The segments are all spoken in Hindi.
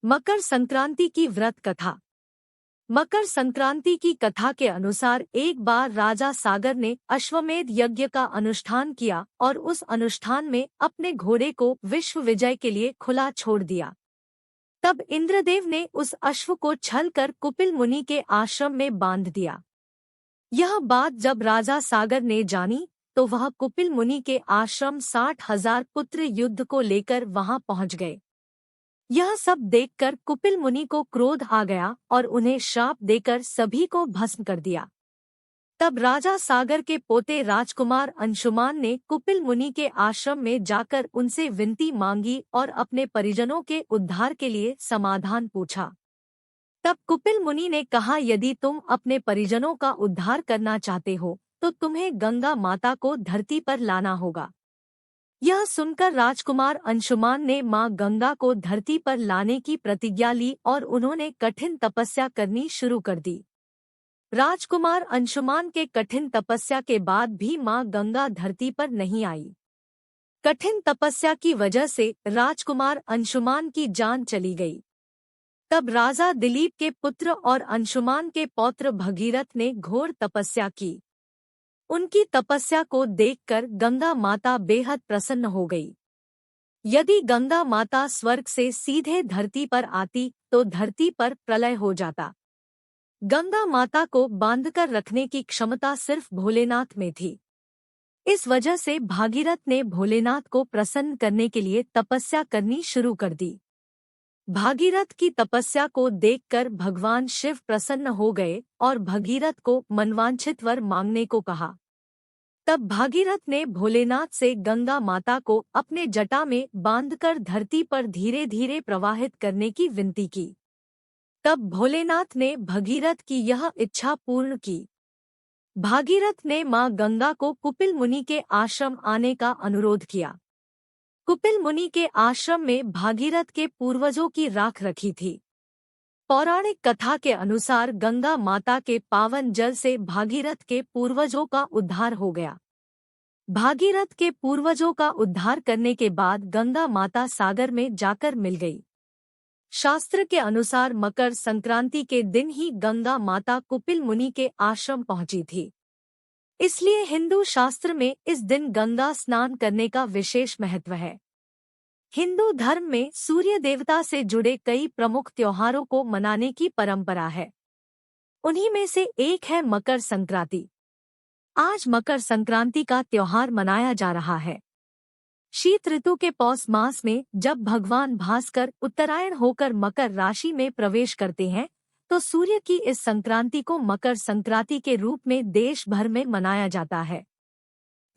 मकर संक्रांति की व्रत कथा। मकर संक्रांति की कथा के अनुसार एक बार राजा सागर ने अश्वमेध यज्ञ का अनुष्ठान किया और उस अनुष्ठान में अपने घोड़े को विश्व विजय के लिए खुला छोड़ दिया। तब इंद्रदेव ने उस अश्व को छल कर कुपिल मुनि के आश्रम में बांध दिया। यह बात जब राजा सागर ने जानी तो वह कुपिल मुनि के आश्रम 60,000 पुत्र युद्ध को लेकर वहां पहुंच गए। यह सब देखकर कुपिल मुनि को क्रोध आ गया और उन्हें श्राप देकर सभी को भस्म कर दिया। तब राजा सागर के पोते राजकुमार अंशुमान ने कुपिल मुनि के आश्रम में जाकर उनसे विनती मांगी और अपने परिजनों के उद्धार के लिए समाधान पूछा। तब कुपिल मुनि ने कहा, यदि तुम अपने परिजनों का उद्धार करना चाहते हो तो तुम्हें गंगा माता को धरती पर लाना होगा। यह सुनकर राजकुमार अंशुमान ने मां गंगा को धरती पर लाने की प्रतिज्ञा ली और उन्होंने कठिन तपस्या करनी शुरू कर दी। राजकुमार अंशुमान के कठिन तपस्या के बाद भी मां गंगा धरती पर नहीं आई। कठिन तपस्या की वजह से राजकुमार अंशुमान की जान चली गई। तब राजा दिलीप के पुत्र और अंशुमान के पौत्र भगीरथ ने घोर तपस्या की। उनकी तपस्या को देखकर गंगा माता बेहद प्रसन्न हो गई। यदि गंगा माता स्वर्ग से सीधे धरती पर आती तो धरती पर प्रलय हो जाता। गंगा माता को बांधकर रखने की क्षमता सिर्फ भोलेनाथ में थी। इस वजह से भागीरथ ने भोलेनाथ को प्रसन्न करने के लिए तपस्या करनी शुरू कर दी। भागीरथ की तपस्या को देखकर भगवान शिव प्रसन्न हो गए और भगीरथ को मनवांछित वर मांगने को कहा। तब भागीरथ ने भोलेनाथ से गंगा माता को अपने जटा में बांधकर धरती पर धीरे धीरे प्रवाहित करने की विनती की। तब भोलेनाथ ने भगीरथ की यह इच्छा पूर्ण की। भागीरथ ने मां गंगा को कुपिल मुनि के आश्रम आने का अनुरोध किया। कुपिल मुनि के आश्रम में भागीरथ के पूर्वजों की राख रखी थी। पौराणिक कथा के अनुसार गंगा माता के पावन जल से भागीरथ के पूर्वजों का उद्धार हो गया। भागीरथ के पूर्वजों का उद्धार करने के बाद गंगा माता सागर में जाकर मिल गई। शास्त्र के अनुसार मकर संक्रांति के दिन ही गंगा माता कुपिल मुनि के आश्रम पहुंची थी। इसलिए हिंदू शास्त्र में इस दिन गंगा स्नान करने का विशेष महत्व है। हिंदू धर्म में सूर्य देवता से जुड़े कई प्रमुख त्योहारों को मनाने की परंपरा है। उन्हीं में से एक है मकर संक्रांति। आज मकर संक्रांति का त्योहार मनाया जा रहा है। शीत ऋतु के पौष मास में जब भगवान भास्कर उत्तरायण होकर मकर राशि में प्रवेश करते हैं तो सूर्य की इस संक्रांति को मकर संक्रांति के रूप में देश भर में मनाया जाता है।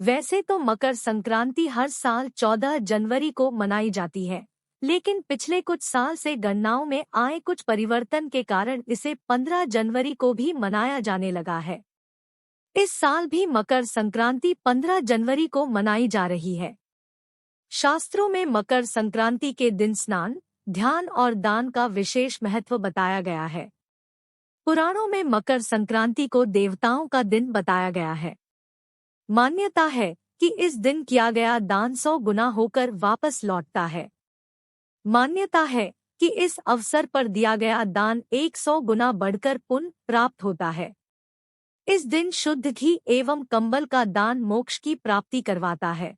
वैसे तो मकर संक्रांति हर साल 14 जनवरी को मनाई जाती है, लेकिन पिछले कुछ साल से गणनाओं में आए कुछ परिवर्तन के कारण इसे 15 जनवरी को भी मनाया जाने लगा है। इस साल भी मकर संक्रांति 15 जनवरी को मनाई जा रही है। शास्त्रों में मकर संक्रांति के दिन स्नान, ध्यान और दान का विशेष महत्व बताया गया है। पुराणों में मकर संक्रांति को देवताओं का दिन बताया गया है। मान्यता है कि इस दिन किया गया दान 100 गुना होकर वापस लौटता है। मान्यता है कि इस अवसर पर दिया गया दान 100 गुना बढ़कर पुण्य प्राप्त होता है। इस दिन शुद्ध घी एवं कंबल का दान मोक्ष की प्राप्ति करवाता है।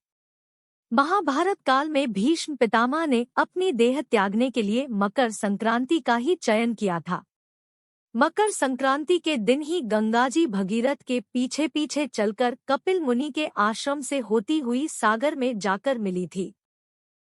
महाभारत काल में भीष्म पितामह ने अपनी देह त्यागने के लिए मकर संक्रांति का ही चयन किया था। मकर संक्रांति के दिन ही गंगाजी भगीरथ के पीछे पीछे चलकर कपिल मुनि के आश्रम से होती हुई सागर में जाकर मिली थी।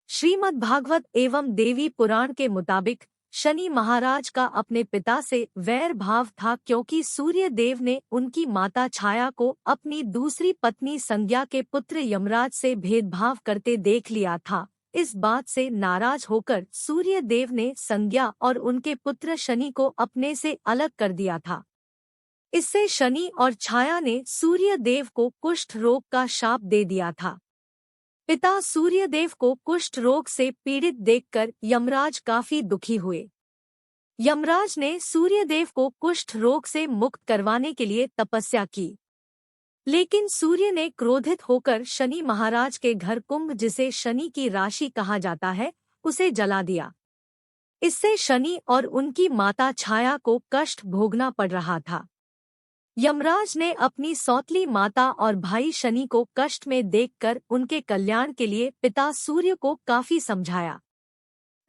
श्रीमद् भागवत एवं देवी पुराण के मुताबिक शनि महाराज का अपने पिता से वैर भाव था, क्योंकि सूर्य देव ने उनकी माता छाया को अपनी दूसरी पत्नी संज्ञा के पुत्र यमराज से भेदभाव करते देख लिया था। इस बात से नाराज होकर सूर्य देव ने संज्ञा और उनके पुत्र शनि को अपने से अलग कर दिया था। इससे शनि और छाया ने सूर्य देव को कुष्ठ रोग का शाप दे दिया था। पिता सूर्यदेव को कुष्ठ रोग से पीड़ित देखकर यमराज काफी दुखी हुए। यमराज ने सूर्यदेव को कुष्ठ रोग से मुक्त करवाने के लिए तपस्या की, लेकिन सूर्य ने क्रोधित होकर शनि महाराज के घर कुंभ, जिसे शनि की राशि कहा जाता है, उसे जला दिया। इससे शनि और उनकी माता छाया को कष्ट भोगना पड़ रहा था। यमराज ने अपनी सौतली माता और भाई शनि को कष्ट में देखकर उनके कल्याण के लिए पिता सूर्य को काफी समझाया।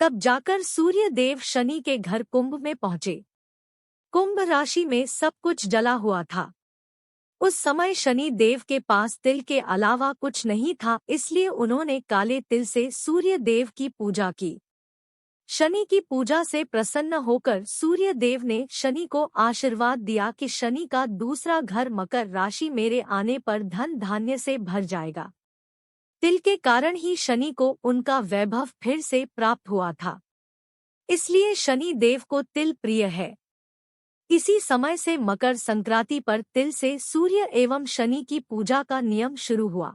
तब जाकर सूर्य देव शनि के घर कुंभ में पहुंचे। कुंभ राशि में सब कुछ जला हुआ था। उस समय शनि देव के पास तिल के अलावा कुछ नहीं था, इसलिए उन्होंने काले तिल से सूर्य देव की पूजा की। शनि की पूजा से प्रसन्न होकर सूर्य देव ने शनि को आशीर्वाद दिया कि शनि का दूसरा घर मकर राशि मेरे आने पर धन धान्य से भर जाएगा। तिल के कारण ही शनि को उनका वैभव फिर से प्राप्त हुआ था, इसलिए शनि देव को तिल प्रिय है। इसी समय से मकर संक्रांति पर तिल से सूर्य एवं शनि की पूजा का नियम शुरू हुआ।